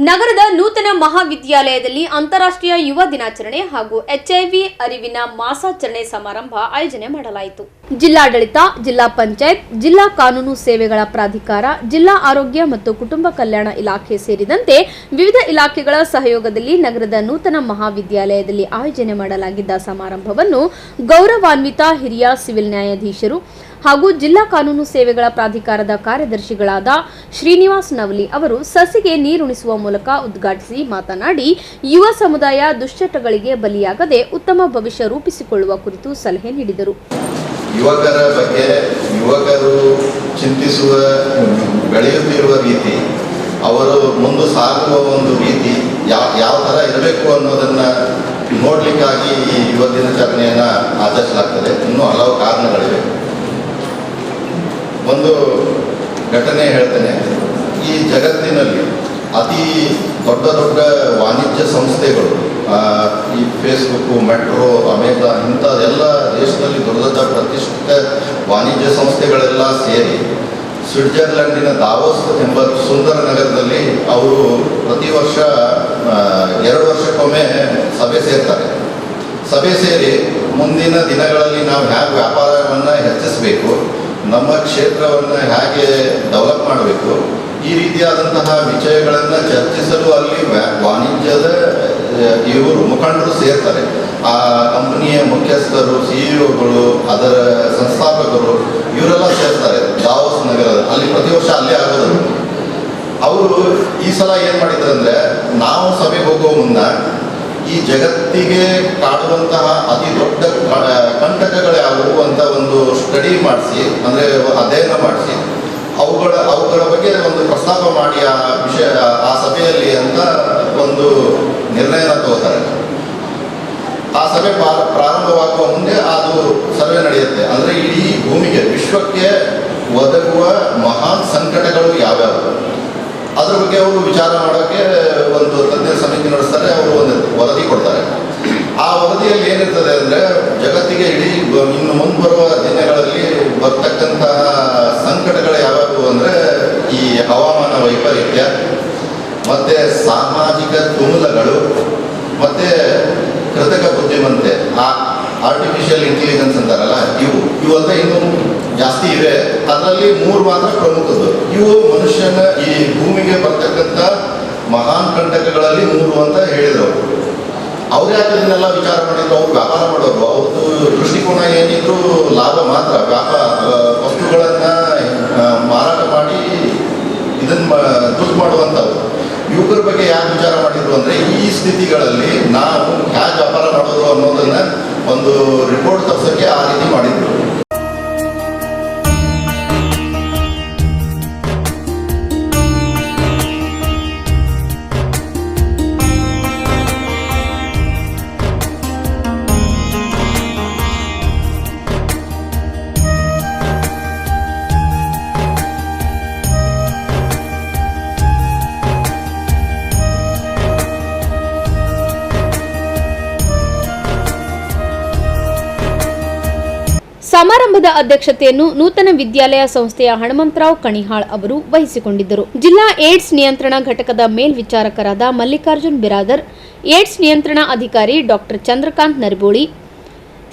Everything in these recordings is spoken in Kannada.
ನಗರದ ನೂತನ ಮಹಾವಿದ್ಯಾಲಯದಲ್ಲಿ ಅಂತಾರಾಷ್ಟ್ರೀಯ ಯುವ ದಿನಾಚರಣೆ ಹಾಗೂ ಎಚ್ಐವಿ ಅರಿವಿನ ಮಾಸಾಚರಣೆ ಸಮಾರಂಭ ಆಯೋಜನೆ ಮಾಡಲಾಯಿತು. ಜಿಲ್ಲಾಡಳಿತ, ಜಿಲ್ಲಾ ಪಂಚಾಯತ್, ಜಿಲ್ಲಾ ಕಾನೂನು ಸೇವೆಗಳ ಪ್ರಾಧಿಕಾರ, ಜಿಲ್ಲಾ ಆರೋಗ್ಯ ಮತ್ತು ಕುಟುಂಬ ಕಲ್ಯಾಣ ಇಲಾಖೆ ಸೇರಿದಂತೆ ವಿವಿಧ ಇಲಾಖೆಗಳ ಸಹಯೋಗದಲ್ಲಿ ನಗರದ ನೂತನ ಮಹಾವಿದ್ಯಾಲಯದಲ್ಲಿ ಆಯೋಜನೆ ಮಾಡಲಾಗಿದ್ದ ಸಮಾರಂಭವನ್ನು ಗೌರವಾನ್ವಿತ ಹಿರಿಯ ಸಿವಿಲ್ ನ್ಯಾಯಾಧೀಶರು ಹಾಗೂ ಜಿಲ್ಲಾ ಕಾನೂನು ಸೇವೆಗಳ ಪ್ರಾಧಿಕಾರದ ಕಾರ್ಯದರ್ಶಿಗಳಾದ ಶ್ರೀನಿವಾಸ್ ನವಲಿ ಅವರು ಸಸಿಗೆ ನೀರುಣಿಸುವ ಮೂಲಕ ಉದ್ಘಾಟಿಸಿ ಮಾತನಾಡಿ, ಯುವ ಸಮುದಾಯ ದುಶ್ಚಟಗಳಿಗೆ ಬಲಿಯಾಗದೆ ಉತ್ತಮ ಭವಿಷ್ಯ ರೂಪಿಸಿಕೊಳ್ಳುವ ಕುರಿತು ಸಲಹೆ ನೀಡಿದರು. ಯುವಕರ ಬಗ್ಗೆ ಯುವಕರು ಚಿಂತಿಸುವ ಬೆಳೆಯುತ್ತಿರುವ ರೀತಿ, ಅವರು ಮುಂದೆ ಸಾಗುವ ಒಂದು ರೀತಿ ಯಾವ ಥರ ಇರಬೇಕು ಅನ್ನೋದನ್ನು ನೋಡಲಿಕ್ಕಾಗಿ ಈ ಯುವ ದಿನಾಚರಣೆಯನ್ನು ಆಚರಿಸಲಾಗ್ತದೆ. ಇನ್ನೂ ಹಲವು ಕಾರಣಗಳಿವೆ. ಒಂದು ಘಟನೆ ಹೇಳ್ತೇನೆ. ಈ ಜಗತ್ತಿನಲ್ಲಿ ಅತಿ ದೊಡ್ಡ ದೊಡ್ಡ ವಾಣಿಜ್ಯ ಸಂಸ್ಥೆಗಳು, ಈ ಫೇಸ್ಬುಕ್ಕು, ಮೆಟ್ರೋ, ಅಮೆಜಾನ್ ಇಂಥದ್ದೆಲ್ಲ ದೇಶದಲ್ಲಿ ದೊಡ್ಡ ದೊಡ್ಡ ಪ್ರತಿಷ್ಠಿತ ವಾಣಿಜ್ಯ ಸಂಸ್ಥೆಗಳೆಲ್ಲ ಸೇರಿ ಸ್ವಿಟ್ಜರ್ಲೆಂಡಿನ ದಾವೋಸ್ ಎಂಬ ಸುಂದರ ನಗರದಲ್ಲಿ ಅವರು ಪ್ರತಿ ವರ್ಷ 2 ವರ್ಷಕ್ಕೊಮ್ಮೆ ಸಭೆ ಸೇರ್ತಾರೆ. ಸಭೆ ಸೇರಿ ಮುಂದಿನ ದಿನಗಳಲ್ಲಿ ನಾವು ಹೇಗೆ ವ್ಯಾಪಾರವನ್ನು ಹೆಚ್ಚಿಸಬೇಕು, ನಮ್ಮ ಕ್ಷೇತ್ರವನ್ನು ಹೇಗೆ ಡೆವಲಪ್ ಮಾಡಬೇಕು, ಈ ರೀತಿಯಾದಂತಹ ವಿಷಯಗಳನ್ನು ಚರ್ಚಿಸಲು ಅಲ್ಲಿ ವಾಣಿಜ್ಯದ ಇವರು ಮುಖಂಡರು ಸೇರ್ತಾರೆ. ಆ ಕಂಪನಿಯ ಮುಖ್ಯಸ್ಥರು, ಸಿಇಒಗಳು, ಅದರ ಸಂಸ್ಥಾಪಕರು ಇವರೆಲ್ಲ ಸೇರ್ತಾರೆ ದಾವೋಸ್ ನಗರದ. ಅಲ್ಲಿ ಪ್ರತಿ ವರ್ಷ ಅಲ್ಲೇ ಆಗೋದು. ಅವರು ಈ ಸಲ ಏನು ಮಾಡಿದ್ರು ಅಂದರೆ, ನಾವು ಸಭೆಗೆ ಹೋಗೋ ಮುನ್ನ ಈ ಜಗತ್ತಿಗೆ ಕಾಡುವಂತಹ ಅತಿ ದೊಡ್ಡ ಕಂಟಕಗಳು ಯಾವುವು ಅಂತ ಒಂದು ಸ್ಟಡಿ ಮಾಡಿಸಿ, ಅಂದರೆ ಅಧ್ಯಯನ ಮಾಡಿಸಿ ಅವುಗಳ ಬಗ್ಗೆ ಒಂದು ಪ್ರಸ್ತಾಪ ಮಾಡಿ ಆ ಸಭೆಯಲ್ಲಿ ಅಂತ ಒಂದು ನಿರ್ಣಯನ ತಗೋತಾರೆ. ಆ ಸಭೆ ಪ್ರಾರಂಭವಾಗುವ ಮುಂದೆ ಅದು ಸರ್ವೆ ನಡೆಯುತ್ತೆ. ಅಂದರೆ ಇಡೀ ಭೂಮಿಗೆ, ವಿಶ್ವಕ್ಕೆ ಒದಗುವ ಮಹಾನ್ ಸಂಕಟಗಳು ಯಾವ್ಯಾವು, ಅದ್ರ ಬಗ್ಗೆ ಅವರು ವಿಚಾರ ಮಾಡೋಕ್ಕೆ ಒಂದು ತಜ್ಞರ ಸಮಿತಿ ನಡೆಸ್ತಾರೆ. ಅವರು ಒಂದು ವರದಿ ಕೊಡ್ತಾರೆ. ಆ ವರದಿಯಲ್ಲಿ ಏನಿರ್ತದೆ ಅಂದರೆ, ಜಗತ್ತಿಗೆ ಇನ್ನು ಮುಂದೆ ಬರುವ ದಿನಗಳಲ್ಲಿ ಬರ್ತಕ್ಕಂತಹ ಸಂಕಟಗಳು ಯಾವ್ಯಾವು ಅಂದರೆ, ಈ ಹವಾಮಾನ ವೈಪರೀತ್ಯ, ಮತ್ತು ಸಾಮಾಜಿಕ ತುಮುಲಗಳು, ಮತ್ತು ಕೃತಕ ಬುದ್ಧಿಮತ್ತೆ, ಆರ್ಟಿಫಿಷಿಯಲ್ ಇಂಟೆಲಿಜೆನ್ಸ್ ಅಂತಾರಲ್ಲ, ಇವೆಲ್ಲ ಇನ್ನೂ ಜಾಸ್ತಿ ಇವೆ. ಅದರಲ್ಲಿ 3 ಮಾತ್ರ ಪ್ರಮುಖದ್ದು. ಇವು ಮನುಷ್ಯನ ಈ ಭೂಮಿಗೆ ಬರ್ತಕ್ಕಂಥ ಮಹಾನ್ ಕಂಟಕಗಳಲ್ಲಿ 3 ಅಂತ ಹೇಳಿದರು. ಅವ್ರು ಯಾಕೆ ಇದನ್ನೆಲ್ಲ ವಿಚಾರ ಮಾಡಿದ್ರು? ಅವ್ರು ವ್ಯಾಪಾರ ಮಾಡೋರು. ಅವ್ರದ್ದು ದೃಷ್ಟಿಕೋನ ಏನಿದ್ರು ಲಾಭ ಮಾತ್ರ. ವಸ್ತುಗಳನ್ನು ಮಾರಾಟ ಮಾಡಿ ಇದನ್ನು ದುಡ್ಡು ಮಾಡುವಂಥವ್ರು. ಯುವಕರ ಬಗ್ಗೆ ಯಾಕೆ ವಿಚಾರ ಮಾಡಿದ್ರು ಅಂದರೆ, ಈ ಸ್ಥಿತಿಗಳಲ್ಲಿ ನಾವು ಹೇಗೆ ವ್ಯಾಪಾರ ಮಾಡೋದು ಅನ್ನೋದನ್ನು ಒಂದು ರಿಪೋರ್ಟ್ ತರಿಸೋಕ್ಕೆ ಆ ರೀತಿ ಮಾಡಿದ್ರು. ಸಮಾರಂಭದ ಅಧ್ಯಕ್ಷತೆಯನ್ನು ನೂತನ ವಿದ್ಯಾಲಯ ಸಂಸ್ಥೆಯ ಹನುಮಂತರಾವ್ ಕಣಿಹಾಳ್ ಅವರು ವಹಿಸಿಕೊಂಡಿದ್ದರು. ಜಿಲ್ಲಾ ಏಡ್ಸ್ ನಿಯಂತ್ರಣ ಘಟಕದ ಮೇಲ್ವಿಚಾರಕರಾದ ಮಲ್ಲಿಕಾರ್ಜುನ್ ಬಿರಾದರ್, ಏಡ್ಸ್ ನಿಯಂತ್ರಣ ಅಧಿಕಾರಿ ಡಾಕ್ಟರ್ ಚಂದ್ರಕಾಂತ್ ನರಬೋಳಿ,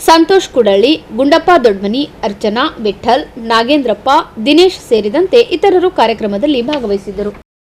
ಸಂತೋಷ್ ಕುಡಳ್ಳಿ, ಗುಂಡಪ್ಪ ದೊಡ್ಮನಿ, ಅರ್ಚನಾ, ವಿಠಲ್, ನಾಗೇಂದ್ರಪ್ಪ, ದಿನೇಶ್ ಸೇರಿದಂತೆ ಇತರರು ಕಾರ್ಯಕ್ರಮದಲ್ಲಿ ಭಾಗವಹಿಸಿದ್ದರು.